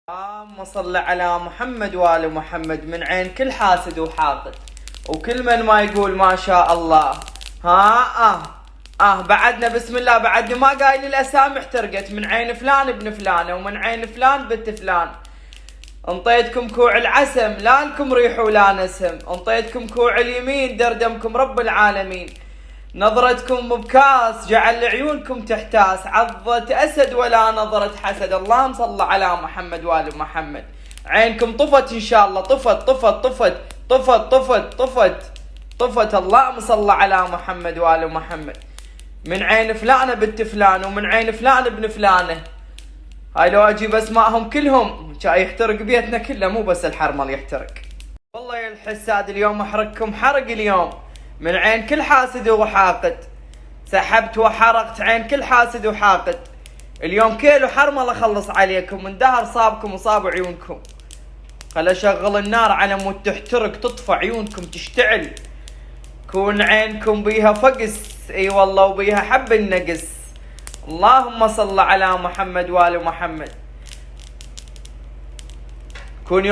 اللهم صل على محمد وآل محمد من عين كل حاسد وحاقد وكل من ما يقول ما شاء الله. بعدنا بسم الله، بعدني ما قايل الاسامي احترقت من عين فلان ابن فلانه ومن عين فلان بنت فلان. انطيتكم كوع العسم لا لكم ريح ولا نسم، انطيتكم كوع اليمين دردمكم رب العالمين. نظرتكم بكاس جعل عيونكم تحتاس، عضة اسد ولا نظرة حسد. اللهم صل على محمد وآل محمد. عينكم طفت ان شاء الله، طفت طفت طفت طفت طفت طفت طفت. اللهم صل على محمد وآل محمد. من عين فلانه بنت فلان ومن عين فلان ابن فلانه. هاي لو اجيب اسمائهم كلهم جاي يحترق بيتنا كله، مو بس الحرمل يحترق. والله يا الحساد اليوم احرقكم حرق اليوم من عين كل حاسد وحاقد. سحبت وحرقت عين كل حاسد وحاقد. اليوم كيلو حرمل اخلص عليكم، من دهر صابكم وصاب عيونكم. خل اشغل النار على مود تحترق تطفى عيونكم تشتعل. كون عينكم بيها فقس، اي والله وبيها حب النقص. اللهم صل على محمد وآل محمد. كون